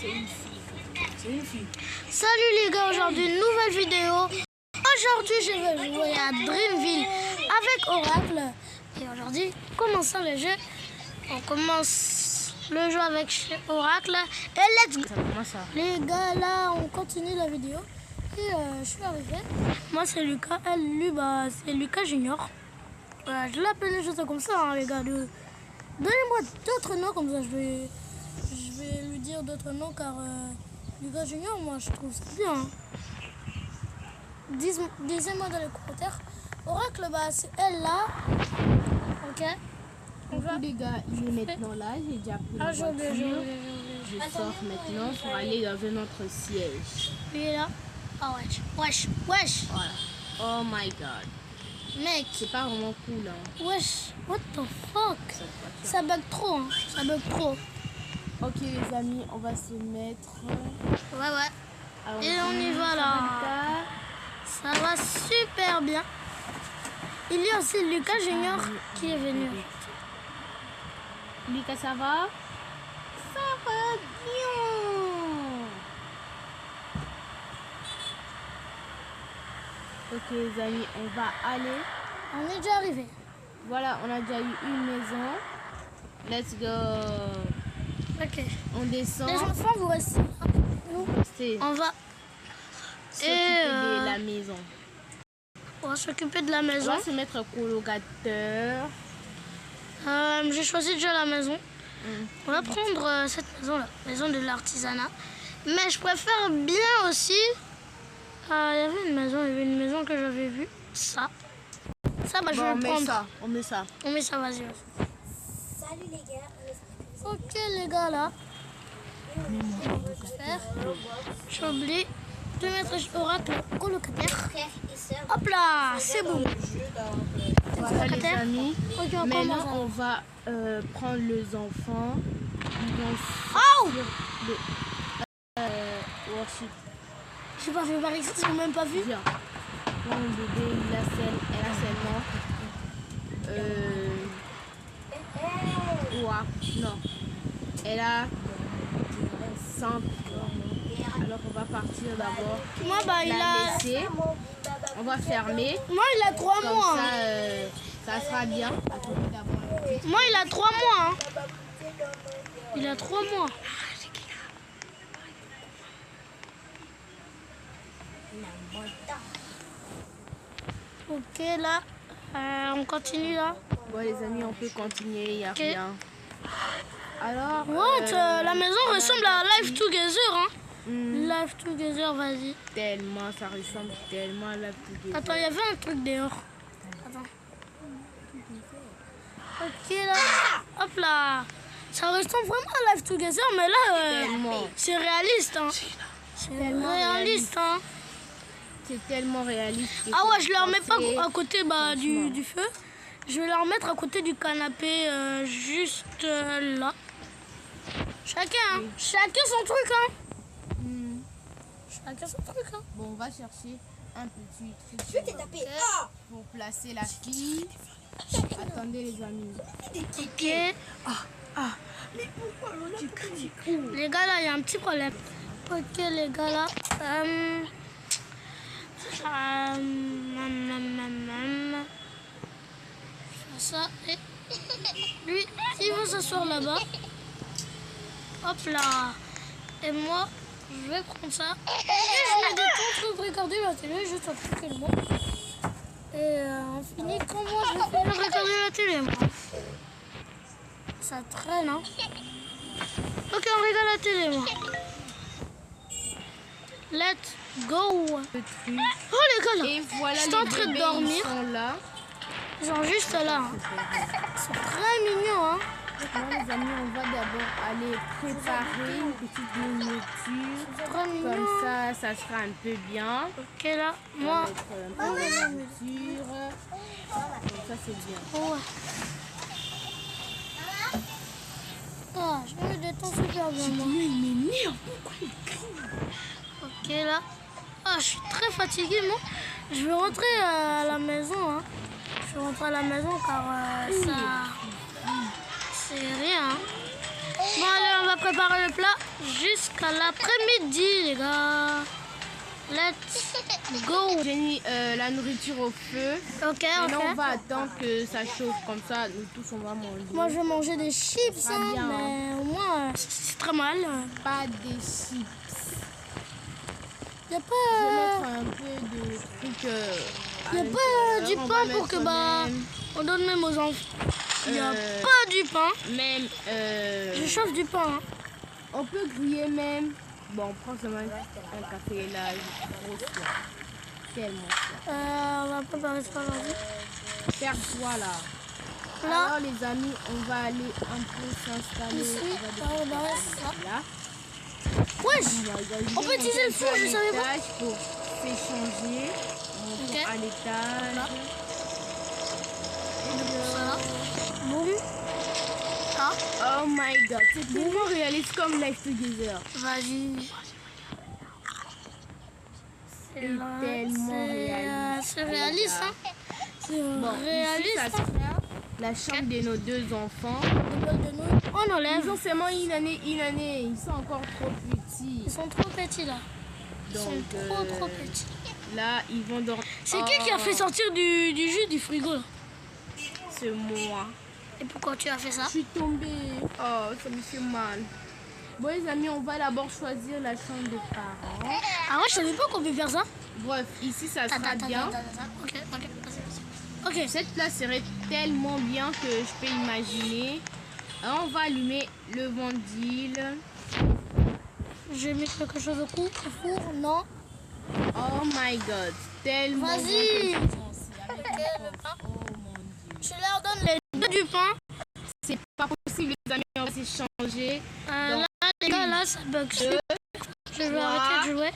C'est une fille. C'est une fille. Salut les gars, aujourd'hui une nouvelle vidéo. Aujourd'hui je vais jouer à Dreamville avec Oracle. Et aujourd'hui, commençons le jeu. On commence le jeu avec Oracle. Et let's go. Les gars, là on continue la vidéo. Et je suis arrivé. Moi c'est Lucas, lui c'est Lucas Junior. Je l'appelle juste comme ça hein, les gars. Donnez-moi d'autres noms comme ça, je vais lui dire d'autres noms car Lucas Junior, moi je trouve ça bien. Hein. Disez-moi dans les commentaires. Oracle, c'est elle là. Ok. Les gars, je vais maintenant là, j'ai déjà pris la voiture. Je sors maintenant pour aller dans un autre siège. Lui est là. Oh wesh. Voilà. Oh my god. Mec. C'est pas vraiment cool hein. Wesh, what the fuck. Ça bug trop hein. Ça bug trop. Ok les amis, on va se mettre. Ouais. Alors, et on y va là. Ça va super bien. Il y a aussi Lucas Junior qui est venu. Lucas, ça va? Ça va bien. Ok les amis, on va aller. On est déjà arrivé. Voilà, on a déjà eu une maison. Let's go. Ok. On descend. Les enfants, vous aussi. On va s'occuper de la maison. On va s'occuper de la maison. On va se mettre colocateur. J'ai choisi déjà la maison. On va prendre cette maison-là, maison de l'artisanat. Mais je préfère bien aussi. Il y avait une maison que j'avais vue. Ça, je vais le prendre. On met ça, vas-y. Salut les gars. Ok les gars là. J'ai oublié de mettre Oracle colocataire. Hop là, c'est bon. Voilà les amis. Okay, maintenant on va prendre les enfants. Ils vont worship. Je sais pas fait par ici, ils n'ont même pas vu. Viens. Mon bébé, elle a seulement non. Elle a 100. Alors on va partir d'abord. Moi il a laisser. On va fermer. Moi il a 3 mois. Ça sera bien. Moi il a 3 mois. Hein. Il a 3 mois. Ok là, on continue là. Bon les amis, on peut continuer, il n'y a rien. Alors, la maison ressemble à Live Together hein. Live Together, vas-y. Tellement, ça ressemble tellement à Live Together. Attends, il y avait un truc dehors. Attends. Ok là, hop là. Ça ressemble vraiment à Live Together, mais là, c'est réaliste hein. C'est réaliste hein. C'est tellement réaliste. Ah ouais, je ne la remets pas à côté du feu. Je vais la remettre à côté du canapé, juste là. Chacun son truc, hein. Chacun son truc, hein. Bon, on va chercher un petit truc. Je vais te taper. Pour placer la fille. Attendez les amis. Ok. Mais pourquoi tu cries? Les gars, là, il y a un petit problème. Ok, les gars, là. Ça et lui il va s'asseoir là-bas. Hop là. Et moi je vais prendre ça et je me détends de regarder la télé juste après le monde. Et on finit quand moi je vais finir de regarder la télé moi. Ça traîne hein. Ok, on regarde la télé moi. Let's go. Oh les gars là. Et voilà, je suis en train de dormir. Là. Ils sont juste là. Hein. C'est très mignon. Hein. Moi, les amis, on va d'abord aller préparer une petite nourriture. Très mignon. Comme ça sera un peu bien. Ok, là, moi. Un peu de nourriture. Comme ça, c'est bien. Ouais. Ah, je me détends super bien. Moi. Il m'énerve. Pourquoi il crie? Ok, là. Ah, je suis très fatiguée, moi. Je vais rentrer à la maison. Hein. Je vais rentrer à la maison car ça... C'est rien. Hein. Bon, allez, on va préparer le plat jusqu'à l'après-midi, les gars. Let's go. J'ai mis la nourriture au feu. Ok, Maintenant, on ok. va attendre que ça chauffe comme ça. Nous tous, on va manger. Moi, je vais manger des chips, Pas hein, bien, mais au moins, c'est très mal. Pas des chips. Y a Je vais pas, mettre un peu de trucs. y a pas du pain pour que on donne même aux enfants. Il n'y a pas du pain. Même. Je chauffe du pain. Hein. On peut griller même. Bon, on prend seulement un café là. Trop soin. Tellement soin. On va préparer ça aujourd'hui. Perds-toi là. Là. Alors les amis, on va aller un peu s'installer. Ici, On va ça. là. Wesh, on peut utiliser le four, je savais pas. Pour s'échanger. On Ok. monte à l'étage. Voilà. Boum. Ah, Oh my god, c'est tellement réaliste comme Life Together. vas-y. C'est tellement réaliste. C'est réaliste, hein. C'est Bon, réaliste. ici, ça sera la chambre de nos deux enfants. On enlève. Ils ont seulement une année. Ils sont encore trop petits. Ils sont trop petits là. Ils Donc, sont trop petits. là, ils vont dormir. C'est qui a fait sortir du jus du frigo là? C'est moi. Et pourquoi tu as fait ça? Je suis tombée. Oh, ça me fait mal. Bon, les amis, on va d'abord choisir la chambre des parents. Ah ouais, je savais pas qu'on peut faire ça. Bref, ici, ça sera bien. Ok, vas-y. Ok. Cette place serait tellement bien que je peux imaginer. Alors, on va allumer le vendile. Je vais mettre quelque chose au four, non? Oh my god, tellement Vas-y. bon. Oh mon Dieu. Tu leur donnes les deux du pain. C'est pas possible, les amis, on va s'échanger. Là, les gars, là, ça bug. Je vais arrêter de jouer.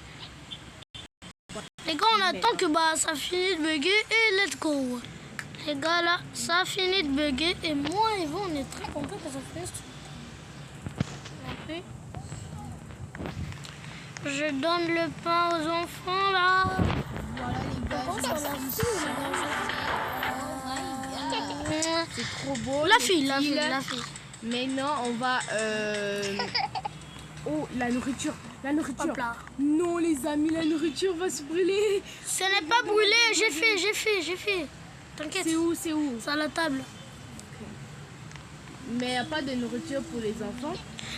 Les gars, on attend que ça finisse de bugger et let's go. Les gars, là, ça a fini de bugger et moi et vous, on est très contents que ça finisse. Je donne le pain aux enfants, là. Voilà, les gars, c'est trop beau. La fille. Maintenant, on va... Oh, la nourriture. Hop là. Non, les amis, la nourriture va se brûler. Ce n'est pas brûlé, j'ai fait. T'inquiète. C'est où? C'est à la table. Mais il n'y a pas de nourriture pour les enfants.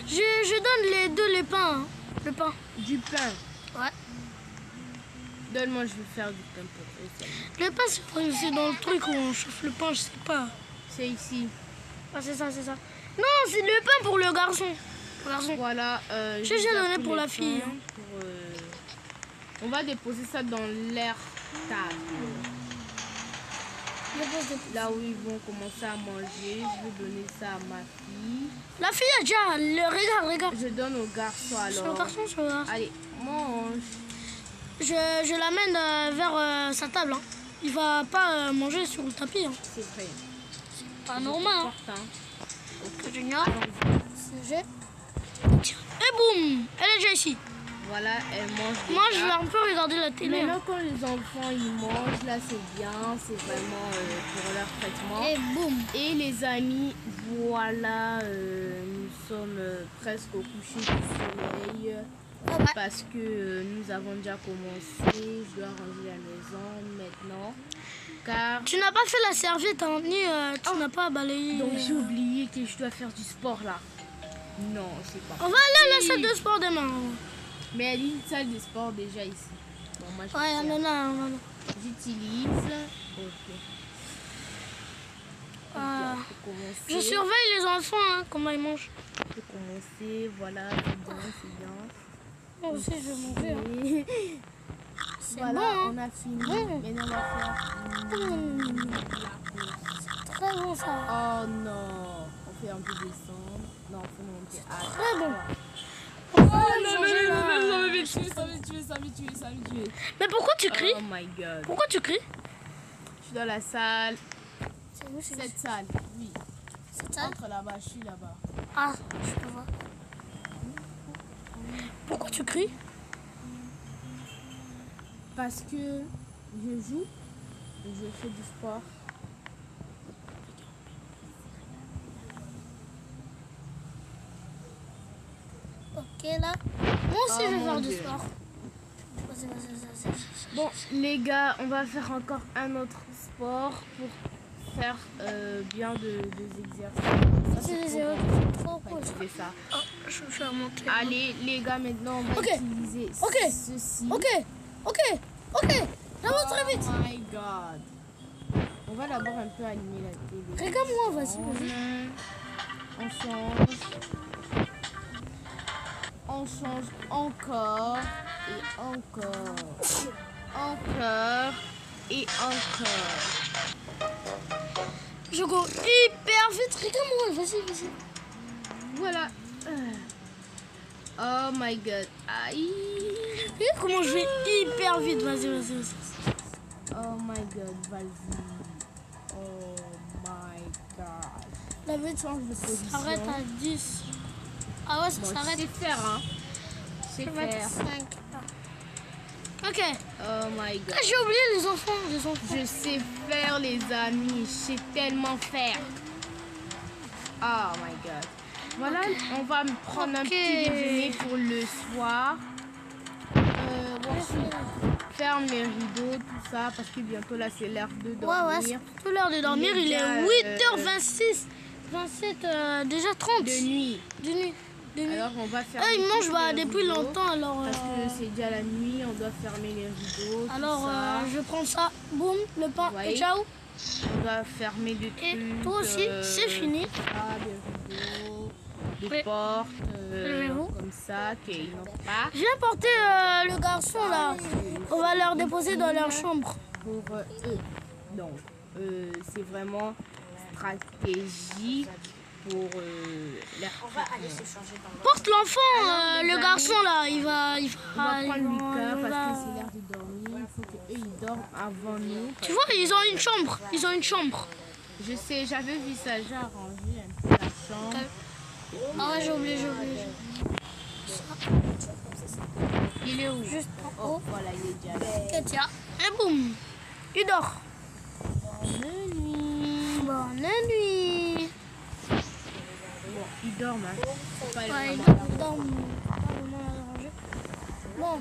Je donne les deux les pains. Hein. Le pain. Du pain. Ouais. Donne-moi, je vais faire du pain pour eux. Le pain, c'est dans le truc où on chauffe le pain, je sais pas. C'est ici. Ah, c'est ça. Non, c'est le pain pour le garçon. Voilà. J'ai donné pour la fille. Hein. On va déposer ça dans l'air table. Là où ils vont commencer à manger, je vais donner ça à ma fille. La fille a déjà, regarde. Je donne au garçon alors. C'est le garçon, c'est le garçon. Allez, mange. Je l'amène vers sa table. Hein. Il va pas manger sur le tapis. Hein. C'est vrai. Pas normal. Hein. Ok. Génial. Et boum, elle est déjà ici. Voilà, elle mange. Moi, je vais un peu regarder la télé. Maintenant, quand les enfants ils mangent, là c'est bien, c'est vraiment pour leur traitement. Et boum. Et les amis, voilà, nous sommes presque au coucher du soleil. Ah ouais. Parce que nous avons déjà commencé. Je dois ranger la maison maintenant. Car Tu n'as pas fait la serviette, hein, ni tu n'as pas balayé. donc j'ai oublié que je dois faire du sport là. Non, c'est pas. On va aller à la salle de sport demain. Mais il y a une salle de sport déjà ici. Bon, moi, je Ouais, vais faire. non. J'utilise. Ok. Pour commencer, Je surveille les enfants, hein, comment ils mangent. pour commencer, voilà, c'est bien. Moi aussi, je vais manger. Hein. C'est Voilà, bon, hein. on a fini. Maintenant, on va faire C'est très bon ça. Oh non, on fait un peu descendre. Non, on fait monter. Ah, Très bon. oh non, ça me tuer. Mais pourquoi tu cries? Oh my god. Pourquoi tu cries? Je suis dans la salle. C'est où Cette salle, oui. cette salle? Entre là-bas, je suis là-bas. Ah, je peux voir. Pourquoi tu cries? Parce que je joue et je fais du sport. là. Moi aussi, je vais mon faire du Dieu. sport. Vas-y. Bon, les gars, on va faire encore un autre sport pour faire bien des exercices. Ça, c'est trop bon. Ouais, tu fais ça. Oh, je vais faire monter. Allez, les gars, maintenant, on va Ok. utiliser Ok. ceci. Ok. J'avance très vite. Oh my god. On va d'abord un peu aligner la télé. Regarde-moi, vas-y. On change. On change encore et encore. Encore et encore. Je cours hyper vite. Regarde-moi, vas-y. Voilà. Oh my god. Aïe. Regarde comment je vais hyper vite. Vas-y. Oh my god, vas-y. Oh my god. La vite, Change de position. s'arrête à 10. Ah ouais, ça Bon, s'arrête. je sais faire, hein. Je Je sais vais mettre faire. 5. Ok. Oh my god. Ah, j'ai oublié les enfants. Je sais faire, les amis. Je sais tellement faire. Oh my god. Voilà, on va me prendre un Ok. petit déjeuner pour le soir. Ensuite, ferme les rideaux, tout ça, parce que bientôt là, c'est l'heure de Ouais, dormir. c'est tout l'heure de dormir. Les Il est gars, 8h26. 27, déjà 30. De nuit. De nuit. Alors, on va faire. Ils mangent depuis rideaux, longtemps. Alors, Parce que c'est déjà la nuit, on doit fermer les rideaux. alors tout ça. je prends ça. Boum, le pain. Ouais. Et ciao. On doit fermer des trucs. Et toi aussi, c'est fini. Des rideaux, des Ouais. portes, Levez-vous. comme ça, qu'ils n'ont pas. Je viens porter le garçon là. On va leur déposer dans leur chambre. Pour eux. Donc, c'est vraiment stratégique pour leur. On va aller se changer dans le Porte l'enfant, Alors, les le amis, garçon là. Il va. On va prendre Lucas parce que c'est l'heure de dormir. Il faut qu'eux ils dorment avant nous. Tu vois, ils ont une chambre. Je sais, j'avais vu ça, j'ai arrangé un peu la chambre. Ah ouais, j'ai oublié. Il est où? Juste en Oh, haut. voilà, il est déjà là. Et tiens. Et boum. Il dort. Bonne nuit. Bonne nuit. Bon, il dort, hein. C'est pas Ouais, il vraiment dort. Pas vraiment arrangé. Bon,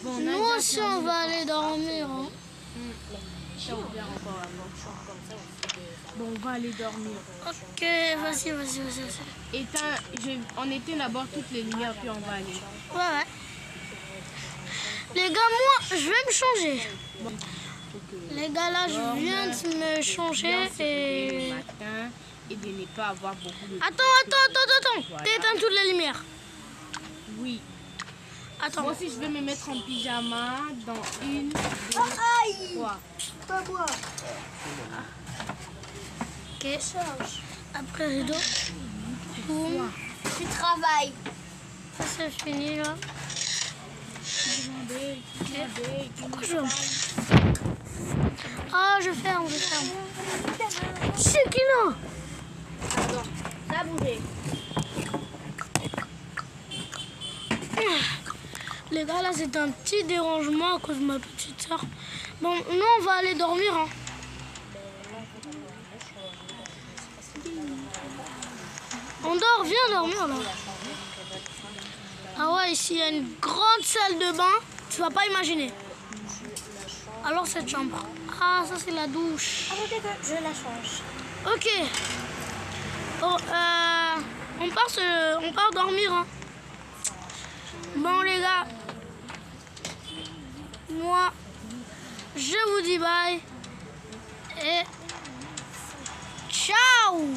Bon, on a nous déjà aussi fermé on va aller dormir. Hein. Ça ouvert encore avant. Bon, on va aller dormir. Ok, vas-y. On éteint d'abord toutes les lumières, puis on va aller. Ouais. Les gars, moi, je vais me changer. Les gars, là, je viens de me changer Bien se lever et... le matin et de ne pas avoir beaucoup de... Attends. Voilà. T'éteins toutes les lumières. Oui. Attends. Moi aussi, je vais me mettre en pyjama dans 1, 2, 3. Pas moi. Ok. Après rideau. Boum. Tu travailles. Ça, c'est fini, là. Pourquoi je... Ah, je ferme. C'est qui là? Ça a bougé. Les gars, là, c'est un petit dérangement à cause de ma petite soeur. Bon, nous, on va aller dormir. Hein. On dort, viens dormir, là. Ah ouais, ici, il y a une grande salle de bain. Tu vas pas imaginer. Alors, cette chambre. Ah, ça, c'est la douche. Attendez que je la change. Ok. Bon, on part dormir. Hein. Bon, les gars. Moi, je vous dis bye. Et ciao!